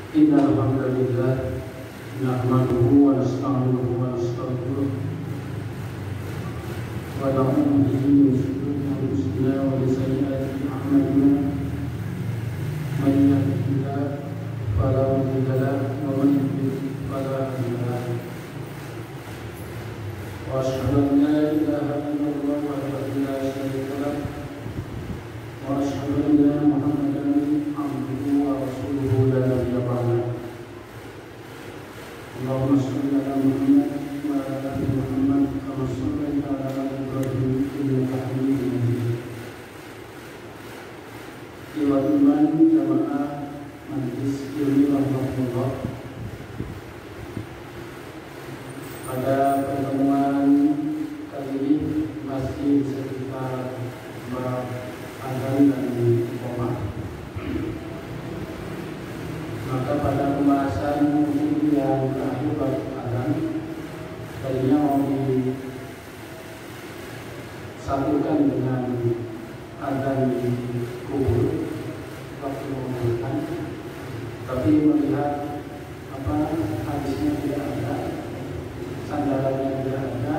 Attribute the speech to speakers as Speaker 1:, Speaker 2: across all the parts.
Speaker 1: Innal hamdalillah nahmaduhu wa nasta'inuhu wa nastaghfiruh wa na'udzu bihi min shururi anfusina wa min sayyiati a'malina. Man yahdihillahu fala mudilla lahu wa man yudlil fala hadiya lahu. Wa asyhadu an la ilaha illallah wahdahu la syarika lahu wa asyhadu anna Muhammadan abduhu wa rasuluhu la nabiyya ba'dahu. Allahumma shalli ala Muhammad wa ala ali Muhammad kama shallaita ala ali Ibrahim innaka Hamidum Majid. Iman jamaah Majelis Ilmi Rahmatullah. Pada pertemuan kali ini masih sekitar bab azan dan iqamah. Maka pada pembahasan yang terakhir bab azan, tadinya mau disatukan dengan azan di kubur waktu menguburkan, tapi melihat hadisnya tidak ada, sandarannya tidak ada,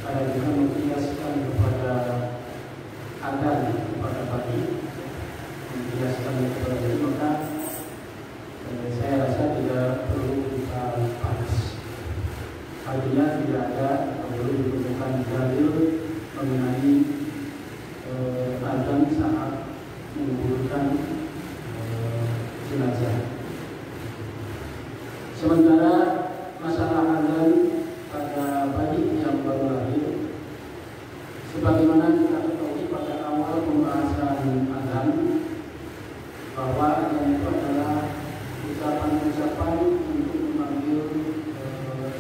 Speaker 1: ada juga mengkiaskan kepada azan pada pagi, mengkiaskan kepada itu, maka saya rasa tidak perlu kita bahas. Artinya tidak ada, perlu ditemukan dalil mengenai azan saat menguburkan jenazah. Sementara masalah azan pada bayi yang baru lahir, sebagaimana kita ketahui pada awal pembahasan azan, bahwa azan itu adalah ucapan-ucapan untuk memanggil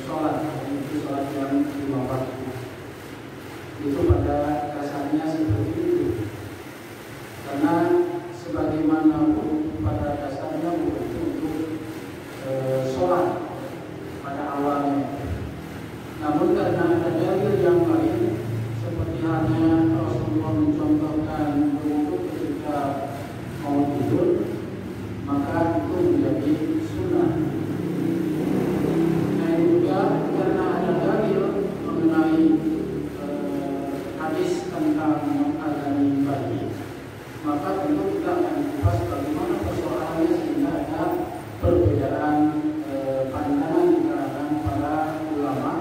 Speaker 1: sholat, yaitu sholat yang 5 waktu. Itu pada dasarnya seperti itu. Karena sebagaimana pada dasarnya itu untuk sholat pada awalnya. Namun karena ada dalil yang lain, seperti halnya Rasulullah mencontohkan untuk ketika mau tidur, maka itu menjadi sunnah. Dan juga karena ada dalil mengenai hadis tentang mengazani bayi, maka tentu kita akan bahas bagaimana persoalannya sehingga ada perbedaan pandangan di kalangan para ulama,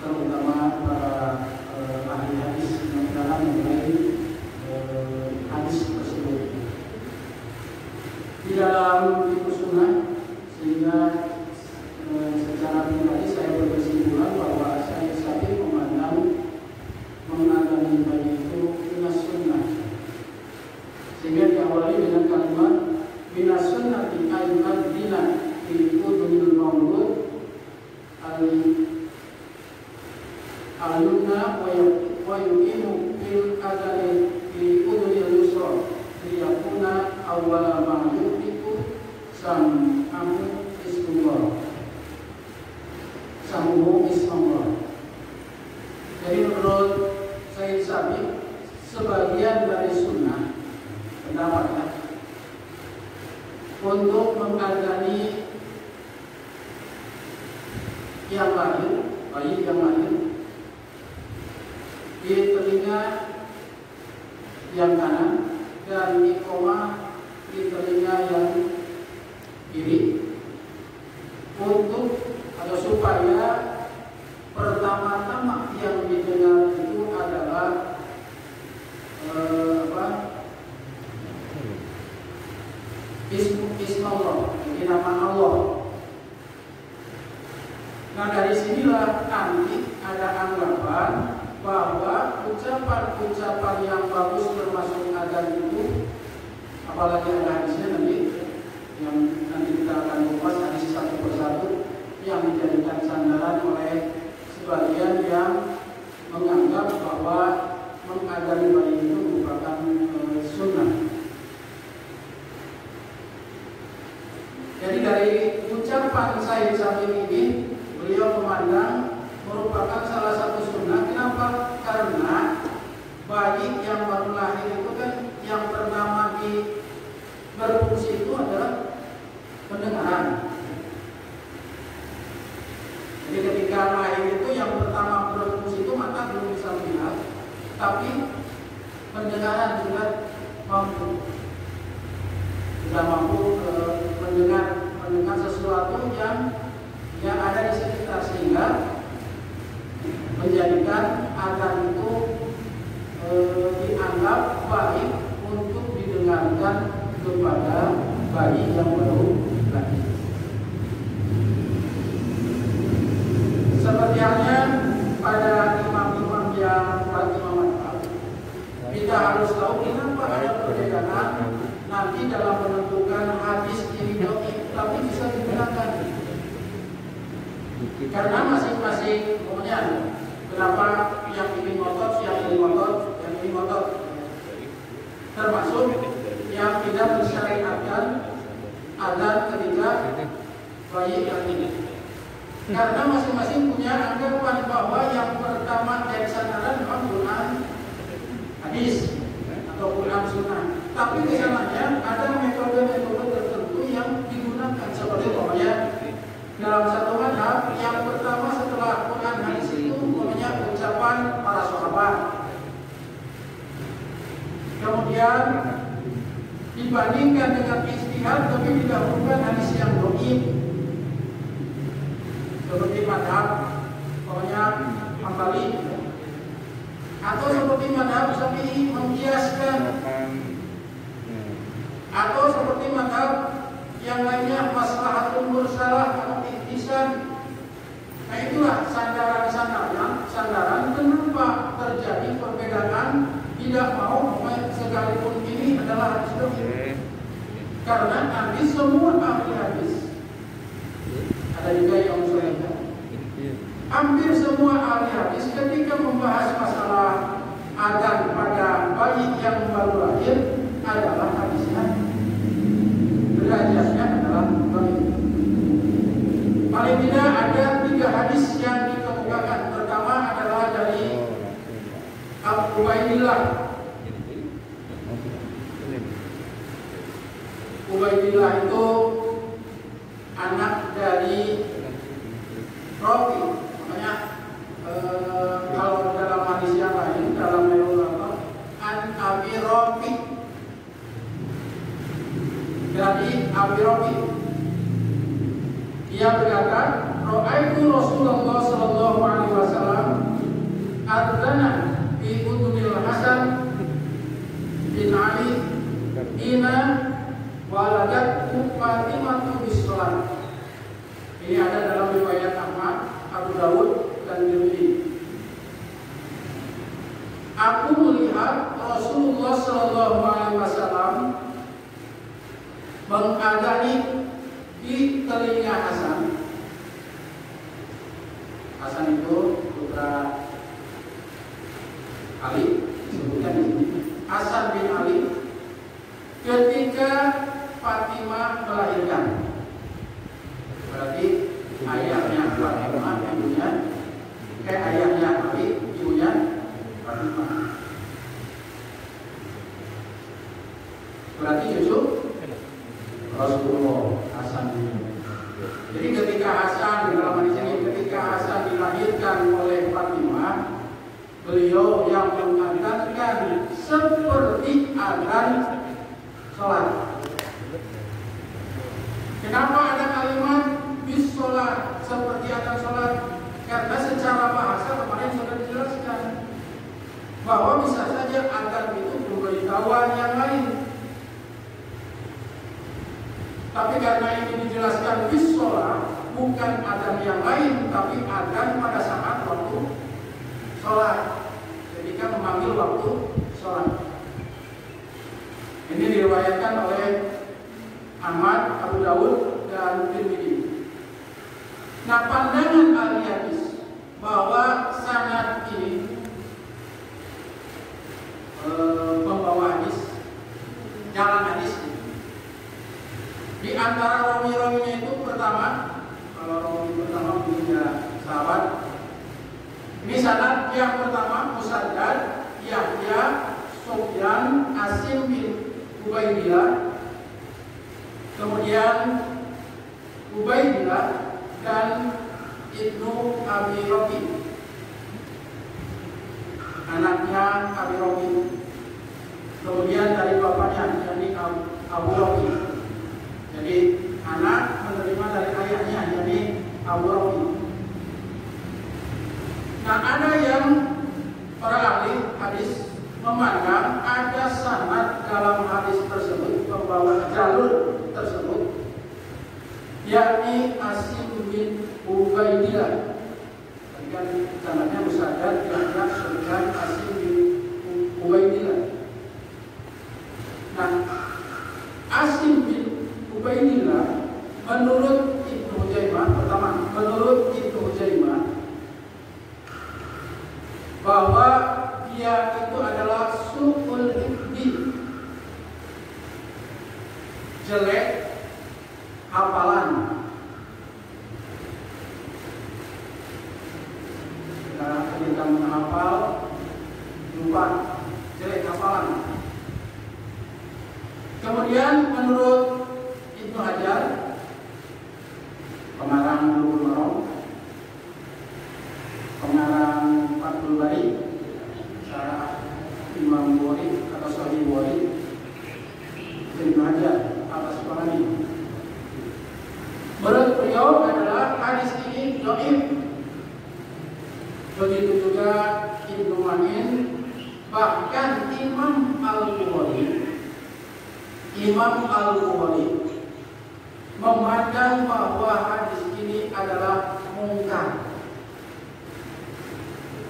Speaker 1: terutama para ahli hadis yang dalam mengenai hadis tersebut. Di dalam buku sunnah, sehingga secara pribadi saya berkesimpulan bahwa saya sapi memandang mengazani bayi itu minas sunnah, sehingga diawali dengan kalimat minas sunnah di ayat dina di udhunil maulud al-yumna wa yuqimu fil adani di udhunil yusra liyakuna awwala ma yuqiku sam'amu ismullah. Jadi menurut Sayyid Sabiq, sebagian dari sunnah pendapatnya untuk mengazani yang lahir, bayi yang lahir, di telinga yang kanan dan iqamah di telinga yang kiri, untuk atau supaya pertama-tama yang didengar itu adalah Ismullah, jadi nama Allah. Nah, dari sinilah nanti ada anggapan bahwa ucapan-ucapan yang bagus termasuk azan itu, apalagi ada hadisnya nanti, yang nanti kita akan bahas hadis satu persatu, yang dijadikan sandaran oleh sebagian yang menganggap bahwa mengazani bayi itu merupakan sunnah. Jadi dari ucapan Sayyid Sabiq ini, beliau memandang merupakan salah satu sunnah. Kenapa? Karena bayi yang baru lahir itu kan yang pertama berfungsi itu adalah tapi pendengaran juga mampu. Kita mampu mendengar sesuatu yang ada di sekitar, sehingga menjadikan adzan itu dianggap baik untuk didengarkan kepada bayi yang baru lahir. Seperti halnya pada imam-imam yang berimam mazhab, kita harus tahu kenapa ada perbedaan nanti dalam menentukan hadis ini dhaif, tapi bisa digunakan. Karena masing-masing, pokoknya kenapa yang ini ngotot, yang ini ngotot, yang ini ngotot, termasuk yang tidak mensyariatkan adzan ketika bayi yang ini. Karena masing-masing punya anggapan bahwa yang pertama dari sandaran memang Quran hadis atau Quran sunnah. Tapi kesananya ada metode-metode tertentu yang digunakan, seperti umpamanya dalam satu mazhab yang pertama setelah Quran hadis itu umpamanya ucapan para sahabat. Kemudian dibandingkan dengan ijtihad, tapi didahulukan hadis yang dhaif. Seperti mazhab pokoknya Hambali, atau seperti mazhab Syafi'i mengkiaskan, atau seperti mazhab yang lainnya maslahatul mursalah atau ihtisan. Nah, itulah sandaran kenapa terjadi perbedaan tidak mau sekalipun ini adalah hadis dhaif. Karena hadis semua ahli hadis, ada juga yang mengusulkan, hampir semua ahli hadis ketika membahas masalah adzan pada bayi yang baru lahir adalah hadisnya, derajatnya adalah dhaif. Paling tidak ada 3 hadis yang dikemukakan. Pertama adalah dari Abu Ubaidillah. Ubaidillah itu anak dari Rafi. Makanya kalau dalam hadis yang lain, dalam Nawawi an Abi Rafi, dari Abi Rafi, dia berkata, "Ra'aitu Rasulullah sallallahu alaihi wasallam adzana fi udunil Hasan bin Ali ina waladat Fatimah bis shalah." Ini ada dalam riwayat Ahmad, Abu Dawud dan Tirmidzi. Aku melihat Rasulullah sallallahu alaihi wasallam mengadzani di telinga Hasan. Hasan itu putra Ali, disebutkan di sini. Hasan bin Ali ketika Fatimah melahirkan. Berarti ayahnya Fatimah, ibunya ayahnya Ali, ibunya Fatimah. Berarti cucu Rasulullah Hasan. Jadi ketika Hasan, dalam hadis ini, ketika Hasan dilahirkan oleh Fatimah, beliau yang mengadzankan seperti adzan sholat. Kenapa ada kalimat bis sholat, seperti adzan sholat? Karena secara bahasa kemarin sudah dijelaskan bahwa bisa saja adzan itu memberitahuan yang lain. Tapi karena ini dijelaskan bis sholat, bukan adzan yang lain, tapi adzan pada saat waktu sholat, ketika memanggil waktu sholat. Ini diriwayatkan oleh Ahmad, Abu Dawud, dan Tirmidzi. Nah, pandangan ahli hadis bahwa sanad ini pembawa hadis, jalan hadis di antara rawi-rawinya itu pertama, kalau rawi pertama punya sahabat, ini sanad yang pertama Musaddad, Yahya, Sufyan, Asim bin Ubaidillah, kemudian Ubaidillah dan Ibnu Abi Rafi. anaknya Abi Robi. Kemudian dari bapaknya, yakni Abu Robi. Jadi anak menerima dari ayahnya, yakni Abu Robi. Nah, ada yang para ahli hadis memandang ada sanad dalam hadis tersebut, pembawa jalur tersebut, yakni Asim bin Ubaidillah. Tadi kan sanadnya Musaddad, yang sebutkan Asim bin Ubaidillah. Nah, Asim bin Ubaidillah menurut Ibnu Huzaimah, pertama, menurut Ibnu Huzaimah bahwa dia itu adalah su'ul hifdi, jelek hafalan. Karena ketika menghafal lupa, jelek hafalan. Kemudian menurut Ibnu Hajar, pengarang Bulughul Maram, pengarang Fathul Bari, Syarah Imam Bukhari atau Sahih Bukhari, Ibnu Hajar Al-Asqalani, menurut beliau adalah hadis ini dhaif. Begitu juga Ibnu Ma'in, bahkan Imam Al-Bukhari memandang bahwa hadis ini adalah mungkar.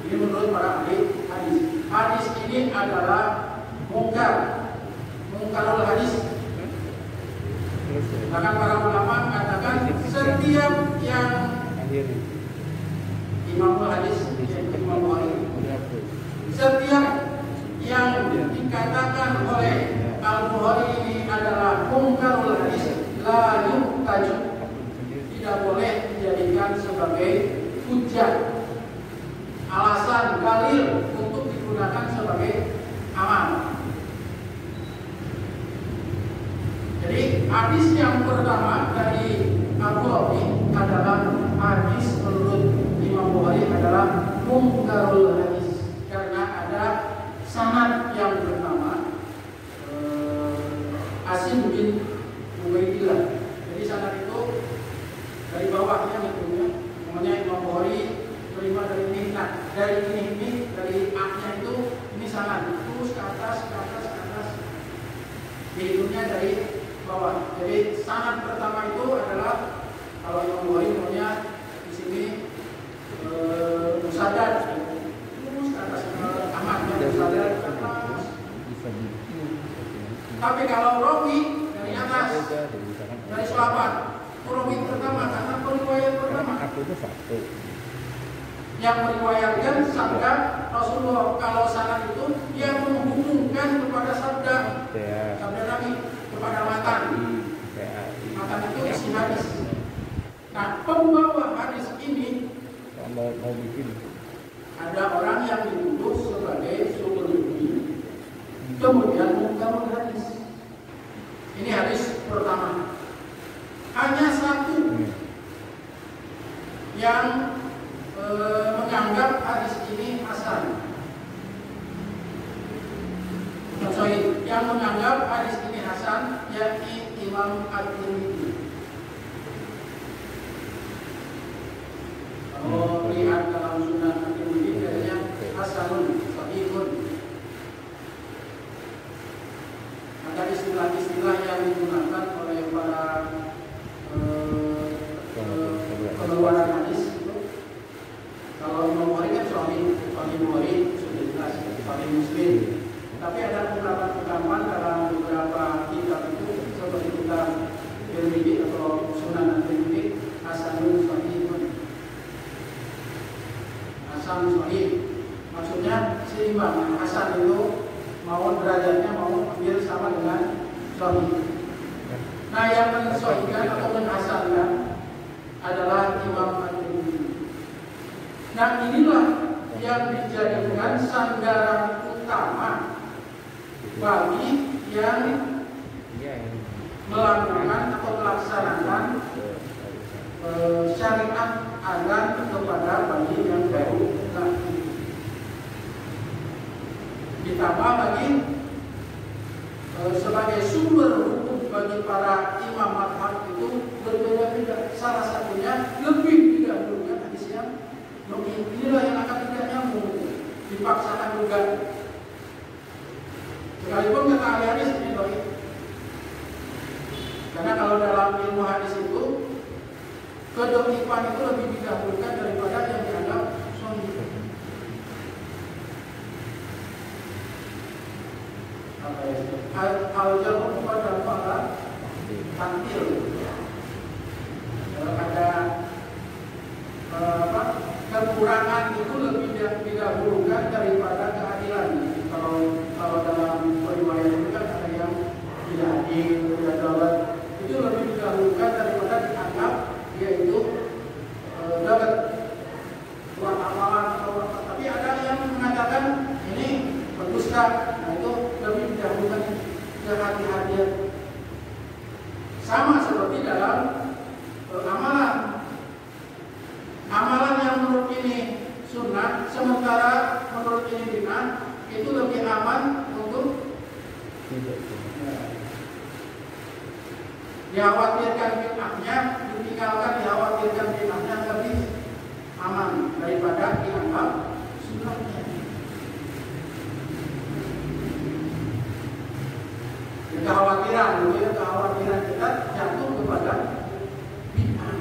Speaker 1: Ini menurut para ahli hadis. Hadis ini adalah mungkarul hadis. Bahkan para ulama mengatakan setiap yang Imam hadis, Imam Bukhari, setiap yang dikatakan oleh Al-Bukhari ini adalah mungkarul hadis, la yuhtaju, tidak boleh dijadikan sebagai hujjah, alasan dalil untuk digunakan sebagai amal. Jadi hadis yang pertama dari Abu Rabi adalah hadis menurut Imam Bukhari adalah mungkarul hadis, karena ada sanad yang bernama Asim bin Ubaidillah. Jadi sanad itu dari bawahnya ngitungnya, namanya Imam Bukhari terima dari ini. Nah, dari ini dari A-nya itu ini sanad, terus ke atas. Dihitungnya dari bawah. Jadi sanad pertama itu adalah kalau Imam Bukhari namanya di sini Musaddad, terus ke atas Ahmad yang Musaddad ke atas. Tapi kalau rawi dari atas, dari sahabat, rawi pertama karena periwayat pertama. Yang meriwayatkan sabda Rasulullah. Kalau sanad itu yang menghubungkan kepada sabda Nabi, kepada matan. Matan itu isi hadis. Nah, pembawa hadis ini ada orang yang dituduh sebagai sumberni, kemudian mungkarul hadis. Ini hadis pertama. Hanya satu yang menganggap hadis ini hasan. Yang menganggap hadis ini hasan yakni Imam At-Tirmidzi. Kalau lihat dalam Sunan At-Tirmidzi katanya hasanun sahihun. Ada istilah-istilah yang digunakan oleh para pengeluaran hadis. Kalau Imam Bukhari kan Sahih Bukhari sudah jelas, Sahih Muslim. Tapi ada beberapa ungkapan dalam beberapa kitab itu seperti kitab Tirmidzi atau Sunan At-Tirmidzi, hasanun sahihun. Hasan sahih, maksudnya seimbang. Hasan itu mau derajatnya mau hampir sama dengan sahih. Nah, yang mensahihkan atau menghasankan adalah Imam At-Tirmidzi. Nah, inilah yang dijadikan sandaran utama bagi yang melakukan atau melaksanakan syariat azan kepada bayi yang baru lahir. Ditambah lagi sebagai sumber hukum bagi para imam madhab itu berbeda-beda. Salah satunya lebih didahulukan hadis yang dhaif. Inilah yang akan tidak nyambung, dipaksakan juga. Sekalipun kata ahli hadis ini dhaif. Karena kalau dalam ilmu hadis itu kedhaifan itu lebih didahulukan daripada yang dianggap sahih. Al-jarh pada para tampil. Ada kekurangan itu lebih didahulukan daripada keadilan. Kalau dalam riwayat itu kan ada yang tidak adil, tidak dapat, itu lebih didahulukan daripada dianggap yaitu dapat buat amalan atau apa. Tapi ada yang mengatakan ini berdusta. Nah itu lebih didahulukan kehati-hatian. Sama seperti dalam amalan. Amalan yang menurut ini sunnah, sementara menurut ini bid'ah, itu lebih aman untuk dikhawatirkan bid'ahnya, ditinggalkan dikhawatirkan bid'ahnya lebih aman daripada dianggap sunnahnya. Kekhawatiran kita jatuh kepada bid'ah.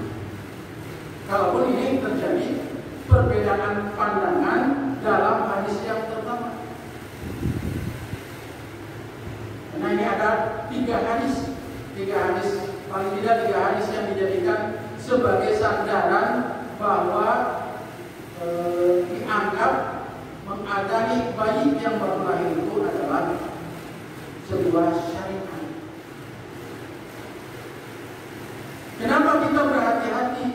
Speaker 1: Kalaupun ini terjadi perbedaan pandangan dalam hadis yang pertama. Karena ini ada tiga hadis paling tidak tiga hadis yang dijadikan sebagai sandaran bahwa dianggap mengadani bayi yang baru lahir itu adalah sebuah syariat. Kenapa kita berhati-hati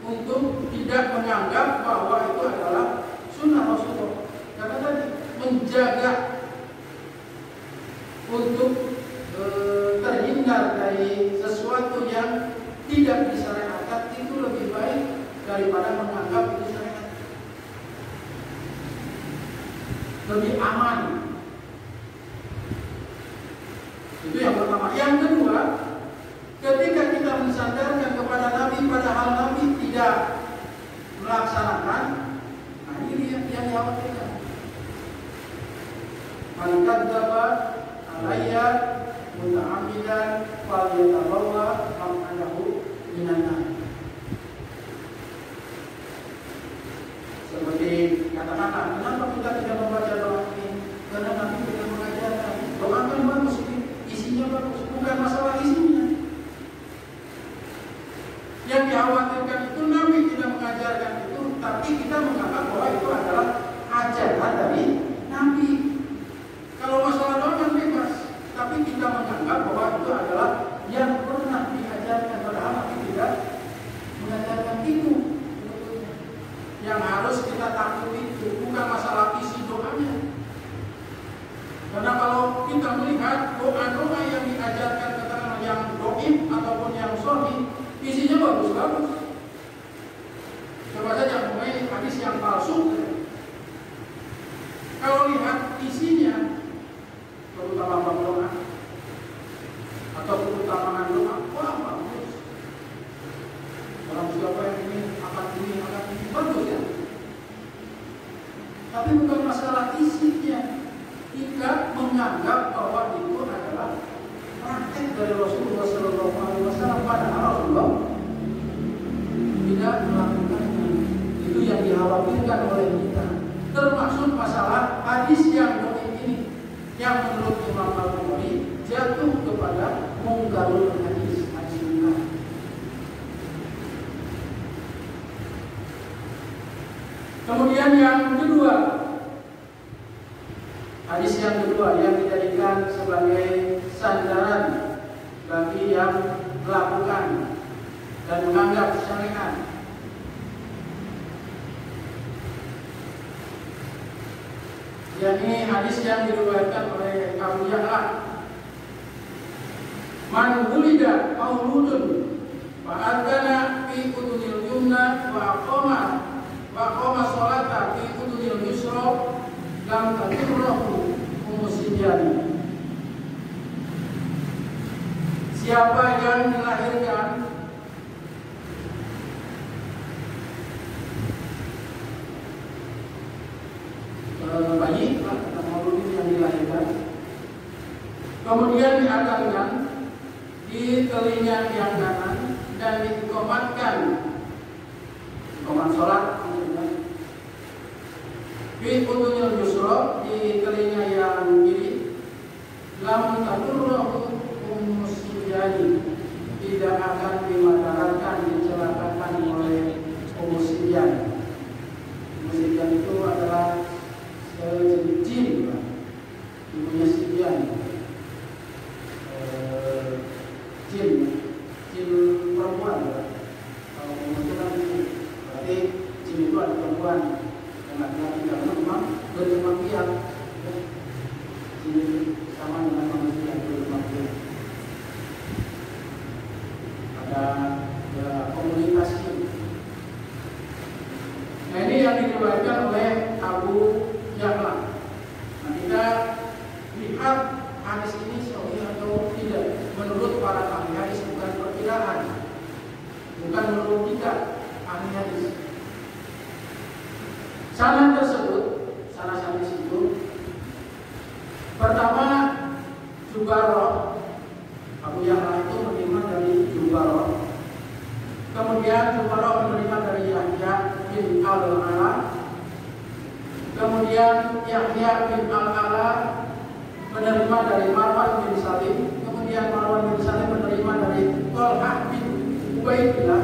Speaker 1: untuk tidak menganggap bahwa itu adalah sunnah Rasulullah? Karena tadi menjaga untuk terhindar dari sesuatu yang tidak disyariatkan itu lebih baik daripada menganggap itu syariat. Lebih aman. Itu yang pertama. Yang kedua, ketika kita mensandarkan kepada Nabi padahal Nabi tidak melaksanakan, nah ini yang dikhawatirkan. Man kadzdzaba alayya muta'ammidan falyatabawwa maq'adahu minan nar. Seperti kata-kata, kenapa kita tidak membaca doa ini? Karena Nabi tidak mengajarkan. Doa kan bagus, isinya bagus, bukan masalah isinya. Yang dikhawatirkan itu Nabi tidak mengajarkan itu, tapi kita menganggap bahwa itu adalah ajaran dari Nabi. Kalau masalah doa kan bebas, tapi kita menganggap bahwa itu adalah yang pernah diajarkan, padahal Nabi tidak mengajarkan itu. Yang harus kita takut itu bukan masalah isi doanya. Karena kalau kita melihat doa-doa yang diajarkan katakanlah yang dhaif ataupun yang sahih, isinya bagus-bagus. Coba saja mulai hadis yang palsu. Kalau lihat isinya, terutama bab doa atau keutamaan doa, wah bagus. Orang siapa yang ini akan bagus ya. Tapi bukan masalah isinya. Kita menganggap bahwa itu adalah praktek dari Rasulullah SAW, padahal Rasulullah tidak melakukannya. Itu yang dikhawatirkan oleh kita. Termasuk masalah hadis yang dhaif ini, yang menurut Imam Al-Bukhari jatuh kepada mungkarul hadis munkar. Kemudian yang kedua, hadis yang kedua yang dijadikan sebagai sandaran bagi yang melakukan dan menganggap syariat. Yakni hadis yang diriwayatkan oleh Abu Ya'la. Man wulida mauludun fa'adzana fi udunil yumna wa aqama sholata fi udunil yusra lam tadirrahu Sibyani. Siapa yang dilahirkan bayi, kata mauludin yang dilahirkan, kemudian diadarkan di telinga yang kanan dan dikomatkan komat sholat di udunil yusra, di telinga yang kiri. Lam tadurrahu Sibyani, tidak akan dimadaratan, dicelakakan oleh Sibyani. Sibyani itu adalah jin, ibunya Sibyani, jin perempuan. Kalau kebetulan berarti jin itu ada perempuan dan laki-laki, karena memang berkembang biak. Jin sama dengan manusia berkembang biak. Ada komunikasi. Nah, ini yang diriwayatkan oleh Abu Ya'la. Nah, kita lihat hadis ini sahih atau tidak. Menurut para ahli hadis, bukan perkiraan, bukan menurut kita ahli hadis. Sanad tersebut, sanad hadis itu, pertama Jubaroh. Abu Ya'la itu menerima dari Jubaroh. Kemudian Jubaroh menerima dari Yahya bin Al-Ala. Kemudian Yahya bin Al-Ala menerima dari Marwan bin Salim. Kemudian Marwan bin Salim menerima dari Tolhah bin Ubaidillah.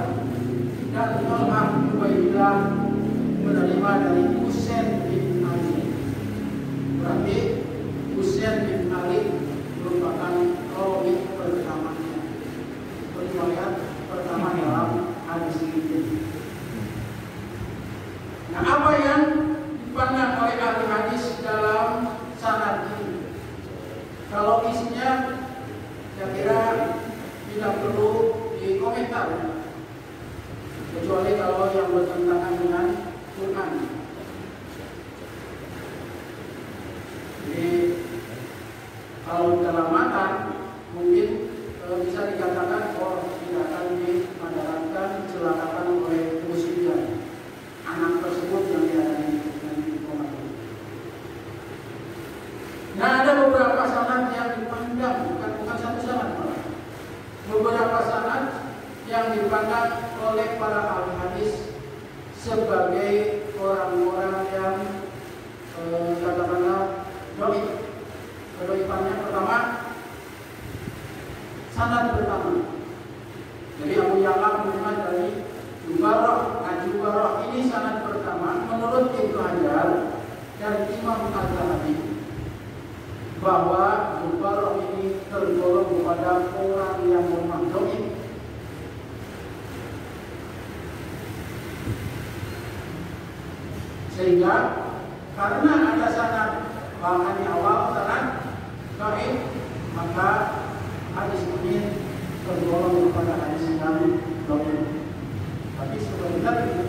Speaker 1: Dan Tolhah bin Ubaidillah menerima dari Husain bin Ali. Berarti Husain bin Ali merupakan rawi pertamanya, riwayat pertama dalam hadis ini. Nah, apa yang dipandang oleh ahli hadis dalam sanad ini? Kalau isinya, saya kira tidak perlu dikomentar, kecuali kalau yang bertentangan dengan Quran. Jadi kalau dalam matan mungkin bisa dikatakan tidak akan dimadaratan, dicelakakan oleh musibah anak tersebut yang diadani dengan dikomat. Nah, ada beberapa sanad yang dipandang, bukan satu sanad malah. Beberapa sanad yang dipandang oleh para ahli hadis sebagai orang-orang yang katakanlah dhaif. Kedaifannya pertama, sanad pertama. Jadi Abu Ya'la menerima dari Jubaroh. Nah, Jubaroh ini sanad pertama menurut Ibnu Hajar dan Imam Az-Zahabi, bahwa Jubaroh ini tergolong kepada orang yang memang dhaif. Sehingga karena ada sanad bahannya awal sanad dhaif, maka hadis ini tergolong kepada hadis yang dhaif. Tapi sebenarnya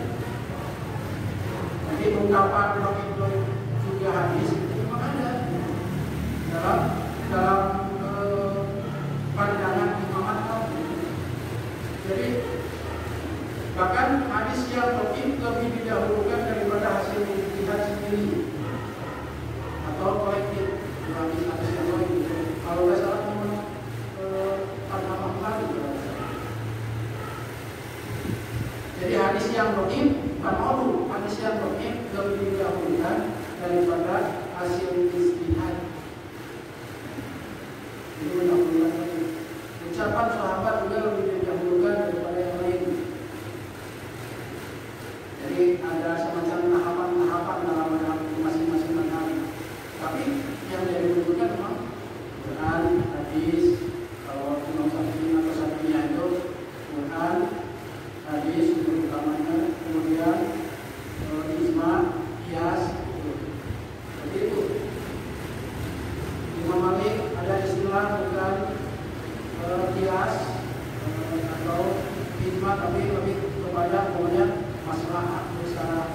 Speaker 1: jadi ungkapan dhaif juga hadis itu memang ada dalam pandangan Imam Az-Zahabi. Jadi bahkan hadis yang dhaif lebih didahulukan daripada hasil ijtihad sendiri atau kolektif. Hadis yang dhaif kalau tidak salah memang pandangan kali. Jadi hadis yang dhaif hadis yang dhaif lebih didahulukan daripada hasil ijtihad. Ini mendahulukan ucapan sahabat juga lebih didahulukan daripada yang lain. Jadi ada semacam tahapan-tahapan dalam masing-masing mazhab. Tapi yang didahulukan memang Quran, hadis. Kalau Imam Syafi'i atau Syafi'iyah itu Quran, hadis utamanya, kemudian ijma, qiyas. Seperti itu. Imam Malik ada istilah bukan qiyas atau ijma, tapi lebih kepada kemudian masalah besar.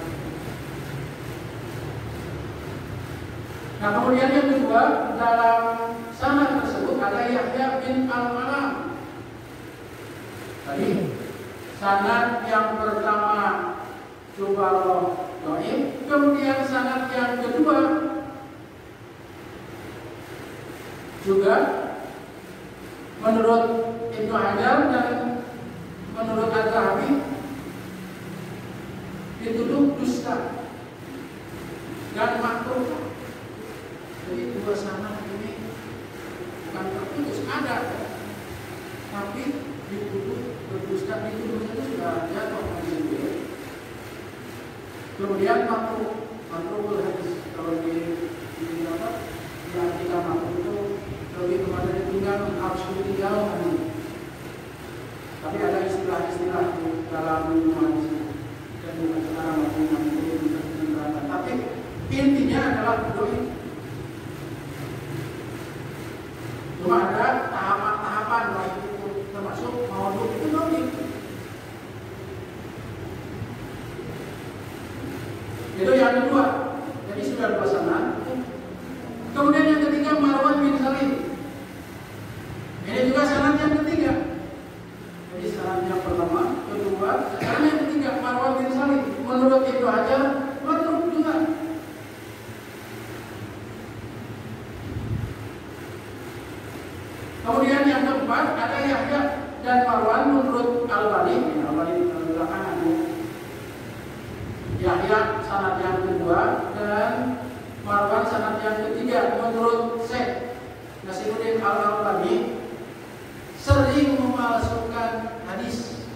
Speaker 1: Nah kemudian yang kedua, dalam sanad tersebut ada Yahya bin Al-Malam. Tadi sanad yang pertama Jubaroh Doib, kemudian sanad yang kedua juga menurut Ibnu Hajar dan menurut Al-Zahabi dituduh dusta dan makruh. Jadi dua sanad ini bukan terputus, ada, tapi dituduh berdusta, dituduhnya itu sudah jatuh hadis. Kemudian makruh hadis, kalau di apa? Kita makruh itu lebih kepada ditinggal, harus ditinggalkan. Tapi ada istilah-istilah di dalam hadis dan bukan sekarang makruh itu. Tapi intinya adalah doib. Cuma ada tahapan-tahapan baik itu termasuk maudhu itu doib. Itu yang kedua. Jadi sudah dua sanad. Kemudian yang ketiga Marwan bin Salim. Ini juga sanad yang ketiga. Jadi sanad yang pertama, kedua, sanad yang ketiga Marwan bin Salim. Menurut Ibnu Hajar makruh juga. Kemudian yang keempat ada Yahya dan Marwan menurut Al-Bani. Al-Bani belakangan. Yahya sanad yang kedua dan Marwan sanad yang ketiga. Menurut Syekh Nasiruddin Al-Albani sering memalsukan hadis.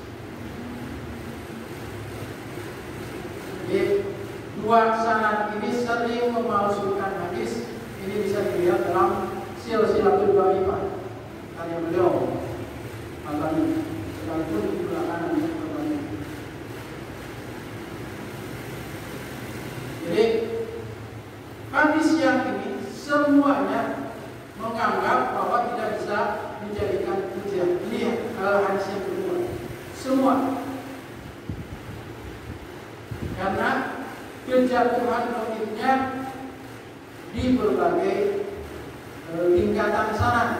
Speaker 1: Jadi dua sanad ini sering memalsukan hadis. Ini bisa dilihat dalam Silsilatul Dhaifah karya beliau Albani, sekalipun di belakangan Albani. Jadi hadis yang ini semuanya menganggap bahwa tidak bisa dijadikan hujjah. Ini hadis yang kedua. Semua. Karena kejatuhan doibnya di berbagai tingkatan sanad.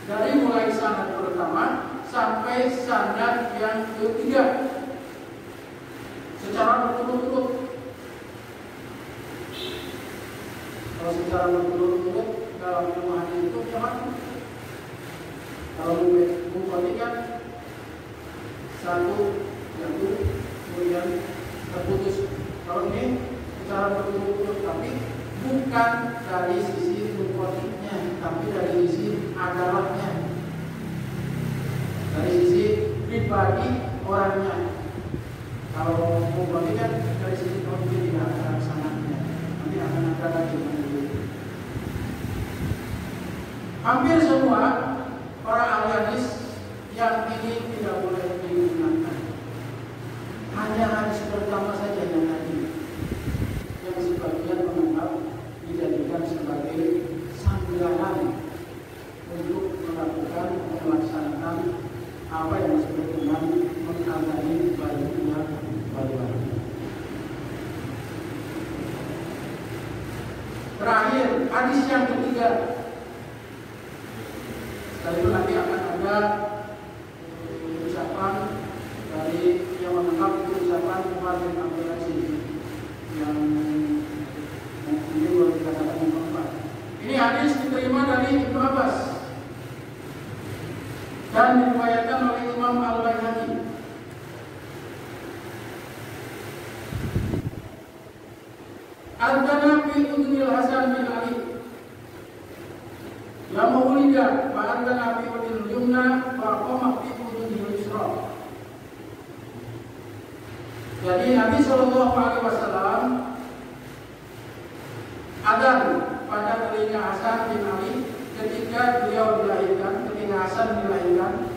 Speaker 1: Dari mulai sanad pertama sampai sanad yang ketiga secara berturut-turut. Kalau secara berturut-turut dalam ilmu hadis itu macam kalau membandingkan satu jatuh kemudian terputus. Kalau ini secara berturut-turut, tapi bukan dari sisi mukotiknya, tapi dari sisi adalatnya, dari sisi pribadi orangnya. Kalau membandingkan dari sisi mukotik tidak ada sanadnya, nanti akan ada lagi. Hampir semua para ahli hadis yang ini tidak boleh digunakan. Hanya hadis pertama saja yang tadi, yang sebagian menganggap dijadikan sebagai sanggahan untuk melakukan melaksanakan apa yang disebut dengan mengkaji bayinya bayi. Terakhir, hadis yang ketiga. Setelah itu nanti akan ada ucapan dari yang menganggap itu ucapan Umar bin Abdul Aziz yang ini boleh dikatakan yang keempat. Ini hadis diterima dari Ibnu Abbas dan diriwayatkan oleh Imam Al-Baihaqi. Al-Dana fi Udnil Hasan bin Ali Lama ulida fa'adana fi udhil yumna fa'qama fi udhil yusra. Jadi Nabi SAW adzan pada telinga Hasan bin Ali ketika beliau dilahirkan. Ketika Hasan dilahirkan,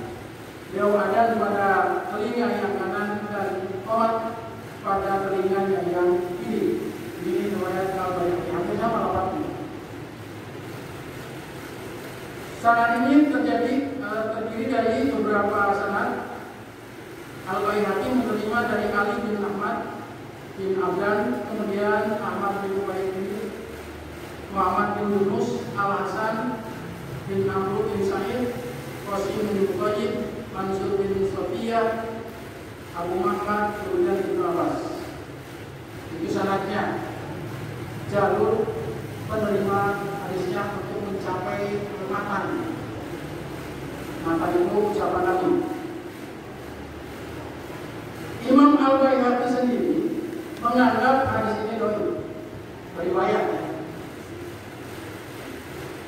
Speaker 1: beliau adzan pada telinga yang kanan dan qomat pada telinganya yang kiri. Ini riwayat Al-Baihaqi, hampir sama lafaznya. Sanad ini terdiri dari beberapa sanad. Al-Baihaqi menerima dari Ali bin Ahmad bin Abdan, kemudian Ahmad bin Ubaid Muhammad bin Yunus, Al-Hasan bin Amr bin Sa'id, Qasim bin Qayyim, Mansur bin Sofiyah, Abu Muhammad, kemudian Ibnu Abbas. Itu sanadnya. Jalur penerima hadisnya untuk mencapai matan. Matan itu ucapan Nabi. Imam Al-Baihaqi sendiri menganggap hadis ini dhaif, riwayat.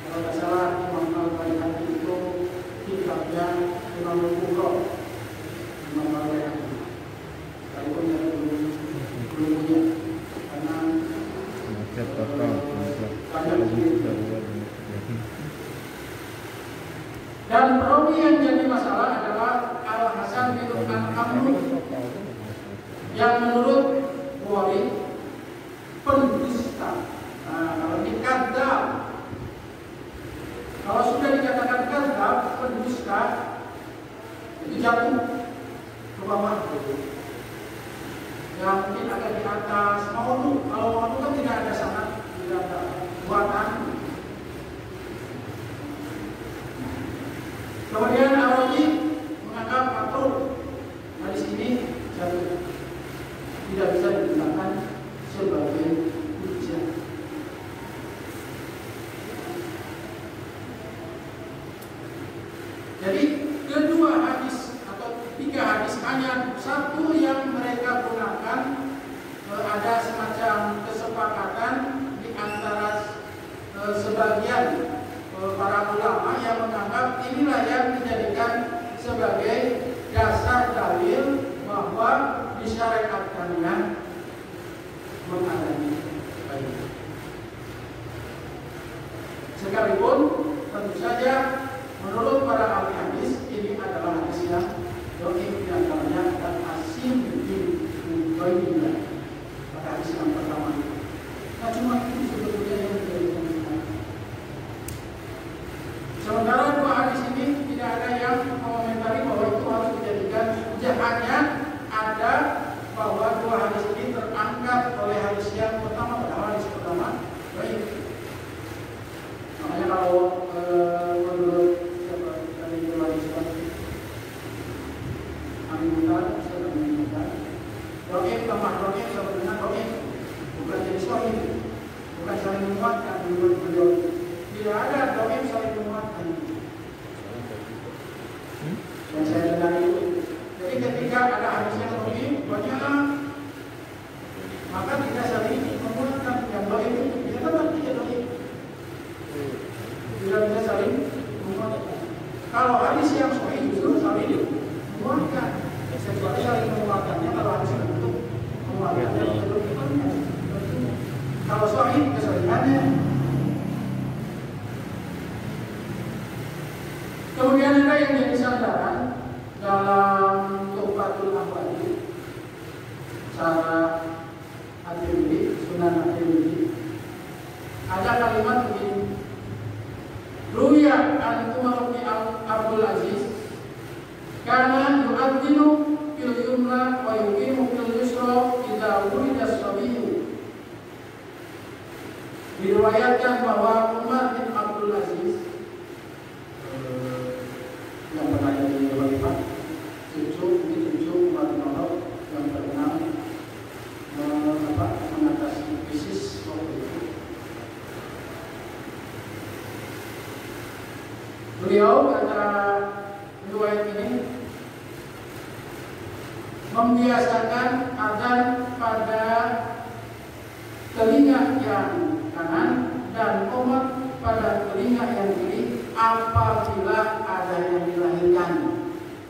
Speaker 1: Kalau tidak salah Imam Al-Baihaqi itu kitabnya Imam Al-Kubra. Imam Al-Baihaqi. Sekalipun yang belum punya, karena dan perawi yang jadi masalah adalah Al-Hasan bin Amr yang menurut Bukhari pendusta. Nah, kalau dikadzab, kalau sudah dikatakan kadzab, pendusta, itu jatuh ke bawah. Yang mungkin agak di atas maudu. Kalau maudu kan tidak ada sanad, tidak ada buatan. Kemudian Ar-Razi menganggap makruh hadis ini jatuh, tidak bisa digunakan sebagai hujjah. Jadi kedua hadis atau tiga hadis hanya satu yang mereka gunakan, ada semacam kesepakatan di antara sebagian para ulama yang menganggap inilah yang dijadikan sebagai dasar dalil bahwa disyariatkannya mengadani bayi. Sekalipun tentu saja menurut para ahli hadis ini adalah hadis yang dhaif, di antaranya dan Asim bin Ubaidillah pada hadis yang pertama. Nah, cuma itu sebetulnya yang menjadi pemikiran. Sementara dua hadis ini tidak ada yang mengomentari bahwa itu harus dijadikan hujjahnya. Ada bahwa dua hadis ini terangkat oleh hadis yang pertama, padahal hadis pertama baik. Makanya kalau menurut siapa tadi hadiskan Aminuddin Ustaz Aminuddin, dhaif tambah dhaif sama dengan dhaif, bukan jadi sahih, bukan saling menguatkan menurut beliau. Tidak ada dhaif saling menguatkan. Yang saya dengar itu. Jadi ketika ada hadis yang dhaif banyak, maka tidak saling menguatkan. Yang dhaif itu dia tetap tidak dhaif. Tidak bisa saling menguatkan. Kalau hadis yang sahih justru saling menguatkan. Kecuali saling menguatkannya kalau hadis itu menguatkannya belum imannya. Kalau sahih kesahihannya. Kemudian ada yang jadi sandaran dalam Tuhfatul Ahwazi, Syarah At-Tirmidzi, Sunan At-Tirmidzi. Ada kalimat begini. Ruya an Umar bin Abdul Aziz kana yu'adhdinu fil yumna wa yuqimu fil yusra idza wulida as-sabiyyu. Diriwayatkan bahwa Umar bin Abdul Aziz yang pernah jadi khalifah, cucu Umar bin Khattab yang terkenal mengatasi krisis waktu itu. Beliau kata riwayat ini membiasakan azan pada telinga yang kanan dan qomat pada telinga yang kiri apabila ada yang dilahirkan,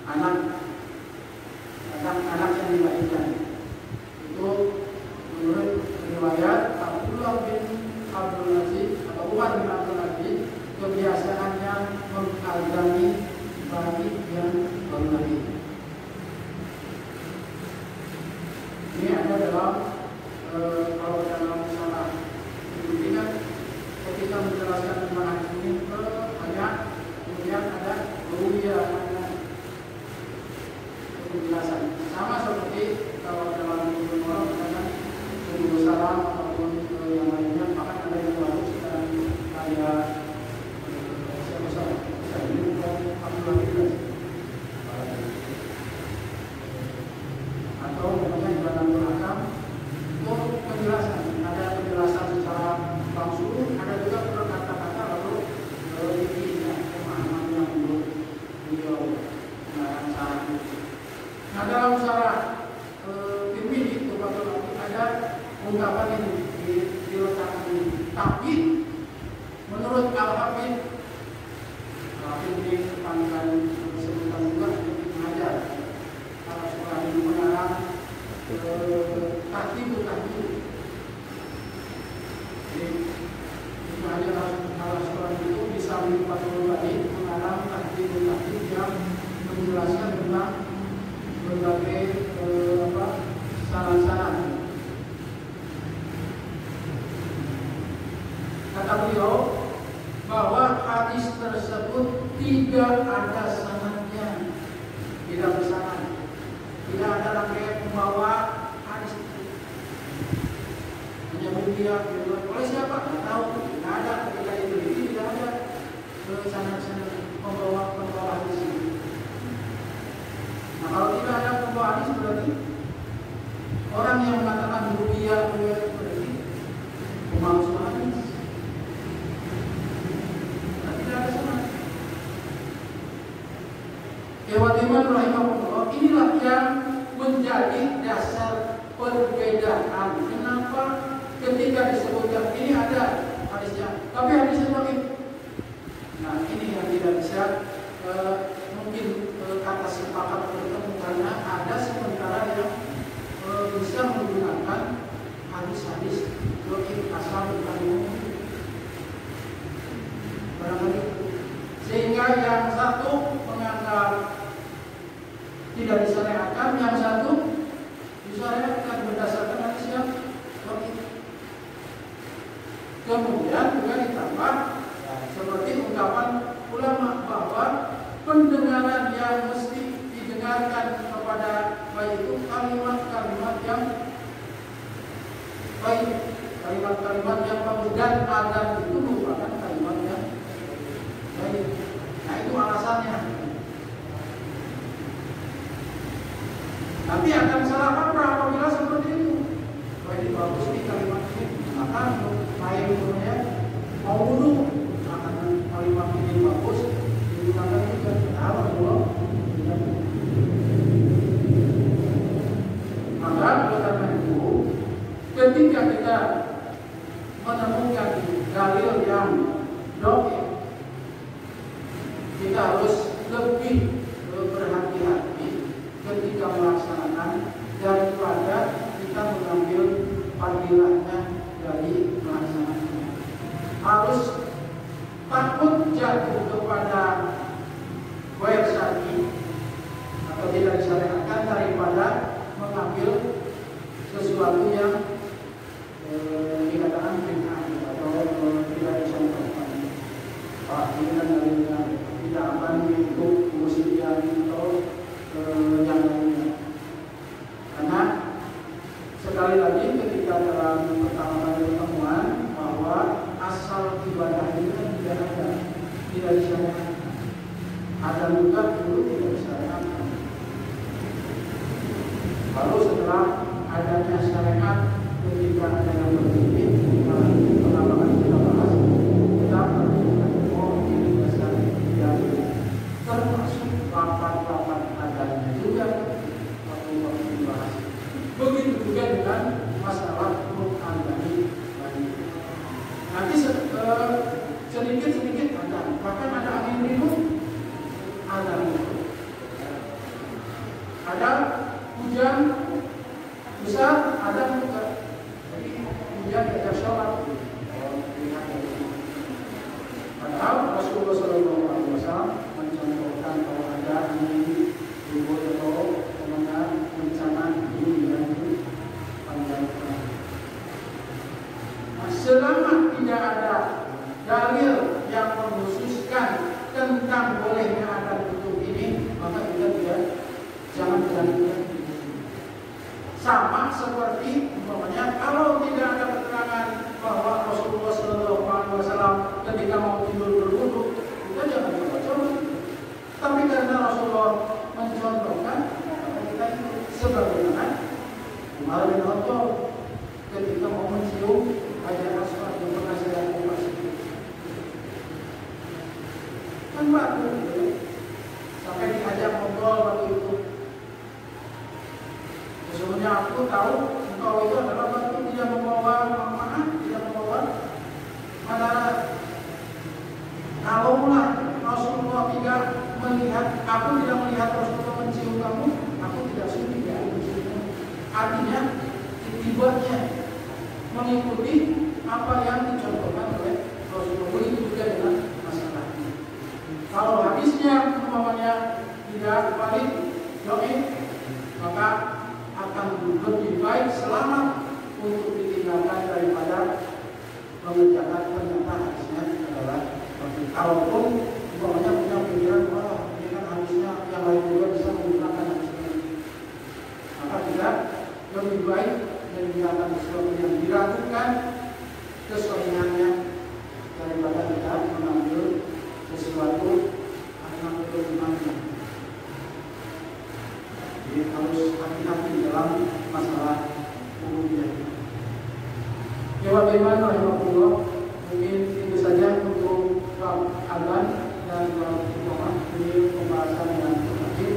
Speaker 1: anak yang dilahirkan. Itu menurut riwayat Abdullah bin Abdul Aziz atau Umar bin Abdul Aziz, kebiasaannya mengazani bayi yang baru lahir. Ini ada dalam kalau dalam salah itu kan ketika menjelaskan tentang hadis ini banyak, kemudian ada ada penjelasan. Sama seperti kalau dalam orang mengatakan salam ataupun yang lainnya, maka ada yang baru sekarang pengarang sarah itu. Nah, dalam sarah Tirmidzi itu ada ungkapan ini diletakkan ini. Tapi menurut Al-Hafidz ini panggilan disebutkan juga untuk mengajar kalau sekolah ini mengarang tahqiq. Jadi mengajar kalau sekolah itu bisa Fathul Bari mengarang tahqiq yang menjelaskan tentang berbagai saran-saran. Kata beliau bahwa hadis tersebut tidak ada sanadnya, tidak bersanad, tidak ada rangkaian pembawa hadis itu. Menyebut dia oleh siapa? Tidak tahu, tidak ada ketika diteliti, tidak ada sanad-sanad pembawa hadis itu. Nah, kalau tidak ada pembawa hadis berarti orang yang mengatakan ruqyah berarti pemalsu hadis. Ikhwatiman rahimahullah, inilah yang menjadi dasar perbedaan. Kenapa ketika disebutkan ini ada hadisnya, tapi hadisnya dhaif. Nah, ini yang tidak bisa mungkin kata sepakat bertemu karena ada sementara yang bisa menggunakan hadis-hadis dhaif asal bukan barangkali, sehingga yang satu menganggap tidak disyariatkan, yang satu disyariatkan berdasarkan hadis yang dhaif. Kemudian juga ditambah seperti ungkapan ulama bahwa pendengaran yang mesti didengarkan kepada baik itu kalimat-kalimat yang baik, kalimat-kalimat yang bagus, dan adab itu merupakan kalimat yang baik. Nah, itu alasannya. Nanti akan salah kaprah apabila seperti itu. Baik, bagus nih kalimat ini, maka lain punya mau wudhu, akan kalimat ini bagus digunakan juga. Tahu Allah. Maka karena itu, ketika kita menemukan dalil yang dhaif, kita harus lebih berhati-hati ketika melaksanakan daripada kita mengambil fadilahnya dari melaksanakannya. Harus takut jatuh kepada ghair syar'i atau tidak disyariatkan daripada mengambil sesuatu yang dikatakan bid'ah atau tidak dicontohkan. Ini kan dalilnya tidak akan untuk musyian atau yang lainnya. Karena sekali lagi ketika dalam pertama kali pertemuan bahwa asal ibadah itu kan tidak disyariatkan. Ada juga dulu tidak disyariatkan. Lalu setelah adanya syariat, ketika ada yang berpikir, pertama kali kita bahas, kita menunjukkan ini dasar yang termasuk rapat-rapat adanya juga waktu dibahas. Begitu juga dengan masalah Quran tadi. Nanti sedikit-sedikit ada, bahkan ada angin ribut, ada ribut, ada hujan besar, ada juga. Jadi hujan tidak sholat. Padahal Rasulullah SAW mencontohkan kalau ada angin ribut atau bencana ini yang dipanjangkan. Nah, selama tidak ada dalil yang mengkhususkan tentang bolehnya ada kutub ini, maka kita jangan berani. Sama seperti umpamanya kalau tidak ada keterangan bahwa Rasulullah SAW ketika mau tidur berwudu, kita jangan coba-coba. Tapi karena Rasulullah mencontohkan, maka kita ikut. Sebagaimana Umar bin Khattab ketika mau mencium Hajar Aswad yang pernah saya kupas, kan batu sampai di Aku tahu engkau itu adalah batu tidak membawa manfaat, tidak membawa madarat. Kalaulah Rasulullah tidak melihat, aku tidak melihat Rasulullah mencium kamu, aku tidak sudi ya menciumnya. Artinya itibatnya mengikuti apa yang dicontohkan oleh Rasulullah. Itu juga dengan masalah ini. Kalau hadisnya umpamanya tidak valid, dhaif, maka akan lebih baik selamat untuk ditinggalkan daripada mengerjakan ternyata hadisnya adalah valid. Kalaupun umpamanya punya pikiran, wah ini kan hadisnya yang lain juga bisa menggunakan hadis ini, maka tidak lebih baik meninggalkan sesuatu yang diragukan kesahihannya daripada kita mengambil sesuatu karena keimanannya. Jadi harus hati-hati dalam masalah umumnya. Ya bagaimana rahimahullah, mungkin itu saja untuk bab azan dan bab iqamah. Ini pembahasan yang terakhir.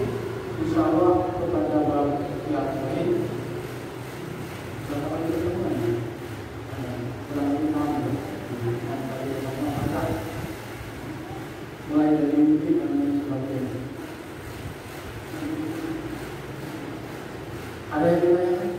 Speaker 1: Insyaallah kepada bab yang lain. Mulai dari mimpi dan lain sebagainya. Ada yang bertanya?